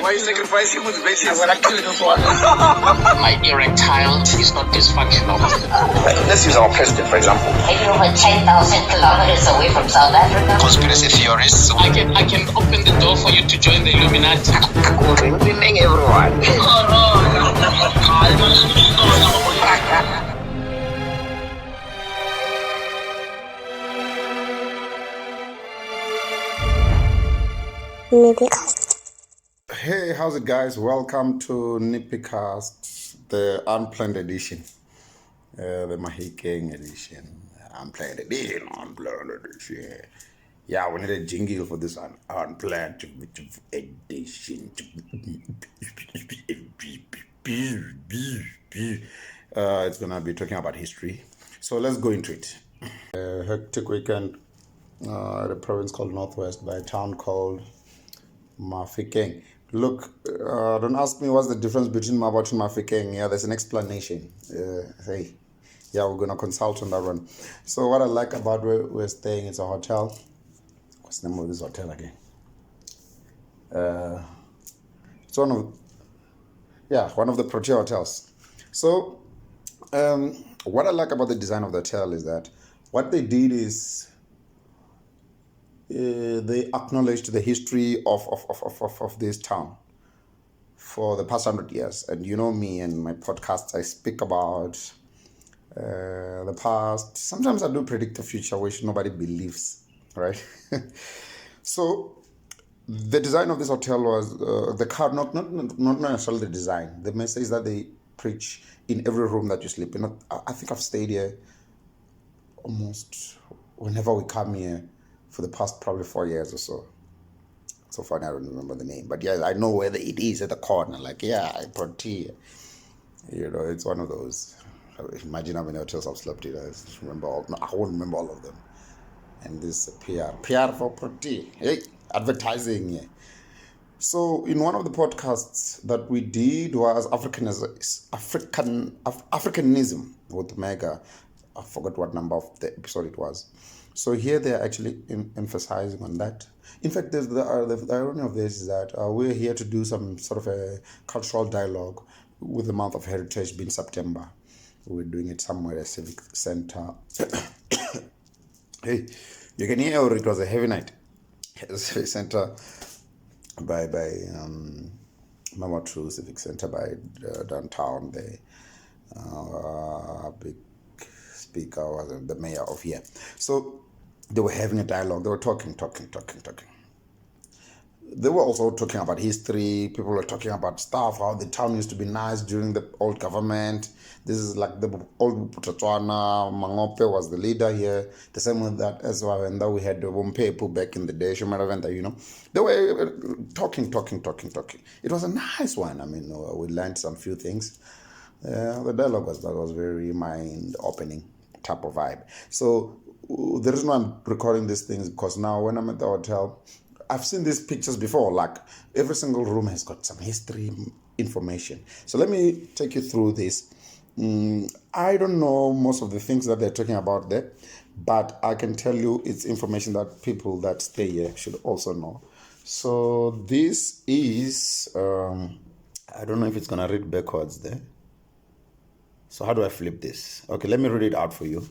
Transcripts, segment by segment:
Why are you sacrificing with basis? I'm gonna kill you for My erectile is not dysfunctional. Let's use our president, for example. Maybe over 10,000 kilometers away from South Africa. Conspiracy theorists. I can open the door for you to join the Illuminati. Good evening, everyone. NippyCast. Hey, how's it, guys? Welcome to NippyCast, the unplanned edition, the Mahikeng edition, unplanned edition. Yeah, we need a jingle for this unplanned edition. It's gonna be talking about history, so let's go into it. Hectic weekend at a province called Northwest by a town called Mafikeng. Look, don't ask me what's the difference between Mabot and Mafikeng. Yeah, there's an explanation. We're gonna consult on that one. So what I like about where we're staying, it's a hotel. What's the name of this hotel again? It's one of the Protea hotels. So what I like about the design of the hotel is that what they did is they acknowledged the history of this town for the past 100 years. And you know me and my podcasts, I speak about the past. Sometimes I do predict the future, which nobody believes, right? So the design of this hotel was the car, not necessarily the design. The message that they preach in every room that you sleep in. I think I've stayed here almost whenever we come here for the past probably 4 years or so. So far, I don't remember the name. But yeah, I know where it is at the corner. Like, yeah, I brought tea. You know, it's one of those. Imagine how many hotels I've slept in. I won't remember all of them. And this PR for Proti. Hey, advertising. Yeah. So in one of the podcasts that we did was Africanism with Mega. I forgot what number of the episode it was. So here they are actually emphasizing on that. In fact, the irony of this is that we're here to do some sort of a cultural dialogue with the month of heritage being September. We're doing it somewhere at a civic center. Hey, you can hear it was a heavy night. A civic center by Mama True Civic Center by downtown there. Big speaker was the mayor of here. So they were having a dialogue. They were talking. They were also talking about history. People were talking about stuff, how the town used to be nice during the old government. This is like the old Putatwana. Mangope was the leader here. The same with that as well. And then we had the Wompepu back in the day. Shumaraventa, you know. They were talking. It was a nice one. I mean, we learned some few things. The dialogue was very mind-opening type of vibe. So the reason why I'm recording these things is because now when I'm at the hotel, I've seen these pictures before. Like every single room has got some history information. So let me take you through this. I don't know most of the things that they're talking about there, but I can tell you it's information that people that stay here should also know. So this is, I don't know if it's going to read backwards there. So how do I flip this? Okay, let me read it out for you.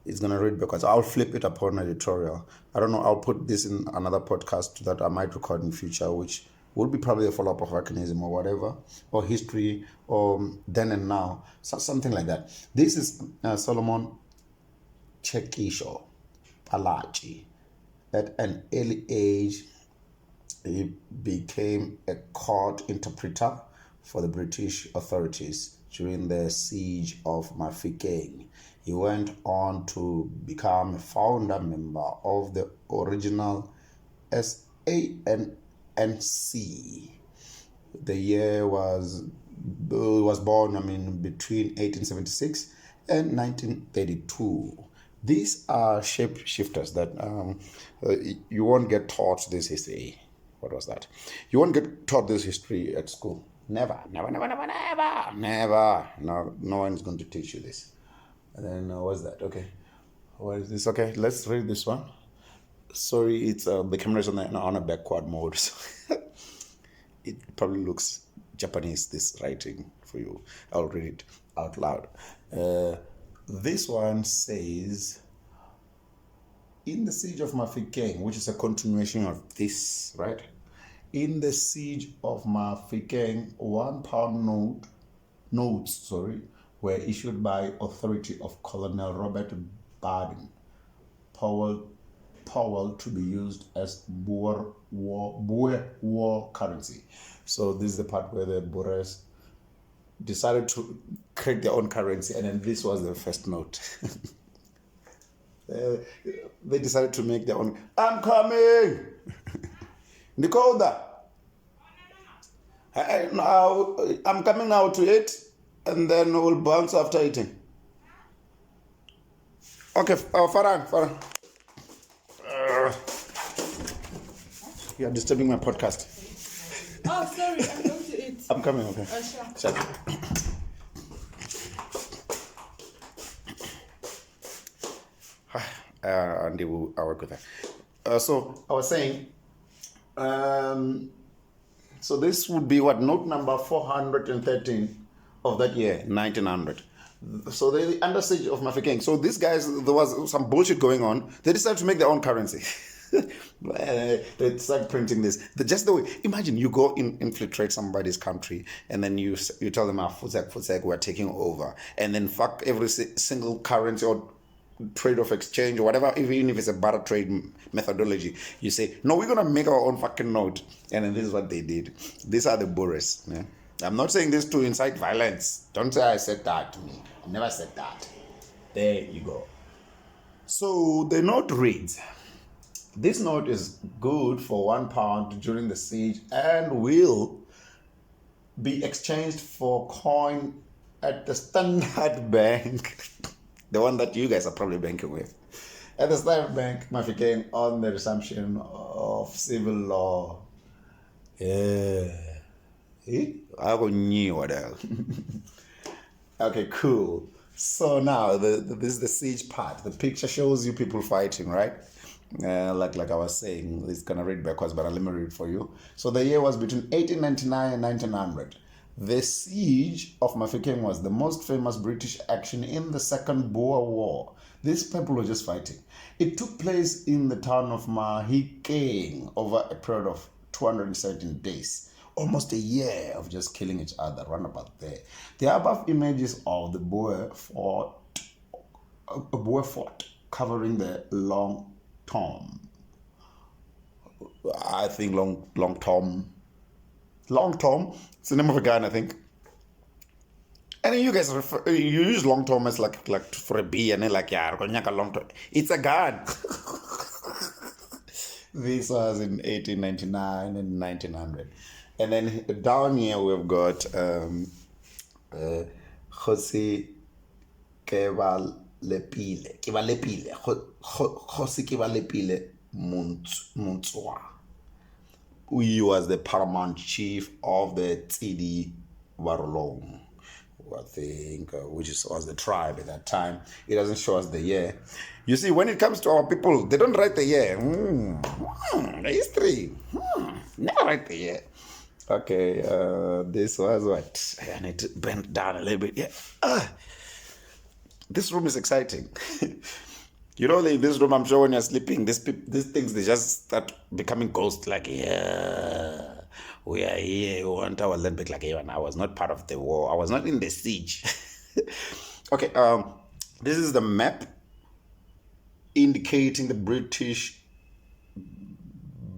It's going to read backwards. I'll flip it upon editorial. I don't know. I'll put this in another podcast that I might record in future, which would be probably a follow-up of mechanism or whatever, or history, or then and now, so something like that. This is Solomon Chekisho Palachi. At an early age, he became a court interpreter for the British authorities during the siege of Mafikeng. He went on to become a founder member of the original SANNC. The year was born, between 1876 and 1932. These are shapeshifters that you won't get taught this history. What was that? You won't get taught this history at school. Never. No one's going to teach you this. And then what's that? Okay. What is this? Okay, let's read this one. Sorry, it's the camera's on a backward mode. So it probably looks Japanese, this writing for you. I'll read it out loud. This one says, in the siege of Mafikeng, which is a continuation of this, right? In the siege of Mafikeng, £1 notes were issued by authority of Colonel Robert Baden Powell to be used as Boer war currency. So this is the part where the Boers decided to create their own currency, and then this was the first note. They decided to make their own. I'm coming! Nicola! I'm coming now to eat, and then we'll bounce after eating. Okay, Farhan. You are disturbing my podcast. Oh, sorry, I'm going to eat. I'm coming, okay. Sure. And I'll work with that. So I was saying, so this would be what, note number 413 of that year, 1900. So the under siege of Mafikeng. So these guys, there was some bullshit going on. They decided to make their own currency. They started printing this. Just the way, imagine you go infiltrate somebody's country, and then you tell them, Futsek, we're taking over, and then fuck every single currency or trade of exchange or whatever, even if it's a barter trade methodology. You say, no, we're gonna make our own fucking note, and then this is what they did. These are the Boers. Yeah? I'm not saying this to incite violence. Don't say I said that to me. I never said that. There you go. So the note reads, this note is good for £1 during the siege and will be exchanged for coin at the Standard Bank, the one that you guys are probably banking with, at the Standard Bank, Mafikeng, on the resumption of civil law. Yeah. I knew what else. Okay, cool. So now this is the siege part. The picture shows you people fighting, right? Like I was saying, it's gonna read backwards, but let me read it for you. So the year was between 1899 and 1900. The siege of Mafikeng was the most famous British action in the Second Boer War. These people were just fighting. It took place in the town of Mahikeng over a period of 217 days. Almost a year of just killing each other, run about there. The above images of the Boer fort covering the Long Tom. I think Long Tom. Long Tom. It's the name of a gun, I think. And you guys you use Long Tom as like for a bee, and then like Long Tom. It's a gun. This was in 1899 and 1900. And then down here we've got Khosi Kebalepile Muntswa. He was the paramount chief of the Tsidi Warolong, I think, which was the tribe at that time. It doesn't show us the year. You see, when it comes to our people, they don't write the year. History. Never write the year. Okay, this was what? I need to bend down a little bit. Yeah. This room is exciting. You know, in this room, I'm sure when you're sleeping, these things, they just start becoming ghosts. Like, yeah, we are here. We want our land back. Like, even I was not part of the war. I was not in the siege. Okay, this is the map indicating the British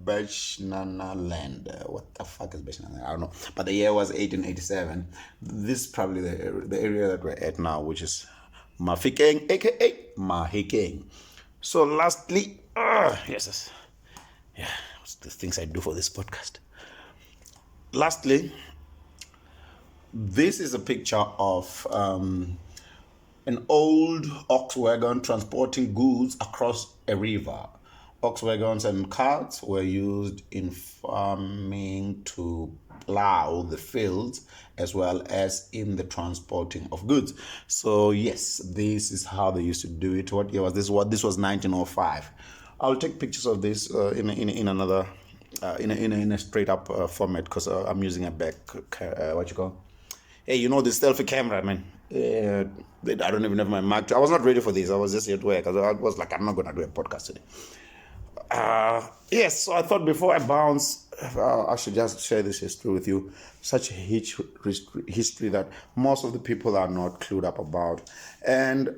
Bachnana land. What the fuck is Bachnana? I don't know. But the year was 1887. This is probably the area that we're at now, which is Mafikeng, aka Mahikeng. So lastly, yes, yeah, it's the things I do for this podcast. Lastly, this is a picture of an old ox wagon transporting goods across a river. Ox wagons and carts were used in farming to plow the fields as well as in the transporting of goods. So yes, this is how they used to do it. What year was this? This was 1905. I'll take pictures of this in another in a straight up format, because I'm using a back what you call. Hey, you know the selfie camera, man. I don't even have my mic. I was not ready for this. I was just here at work. I was like, I'm not gonna do a podcast today. Yes, so I thought before I bounce, I should just share this history with you. Such a history that most of the people are not clued up about. And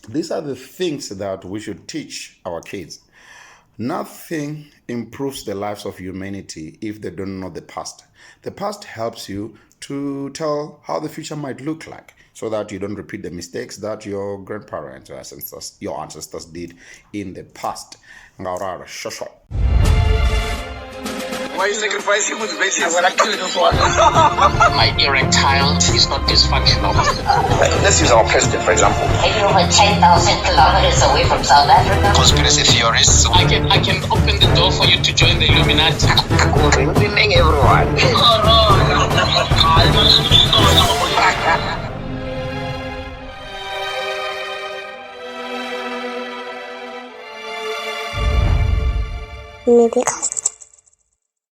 these are the things that we should teach our kids. Nothing improves the lives of humanity if they don't know the past. The past helps you to tell how the future might look like, so that you don't repeat the mistakes that your grandparents or your ancestors did in the past. Ngaurara, shosho. Why are you sacrificing motivation? When I kill this one. My erectile is not dysfunctional. Let's use our president, for example. Are you over 10,000 kilometers away from South Africa? Conspiracy theorists. I can open the door for you to join the Illuminati. Including everyone. NippyCast.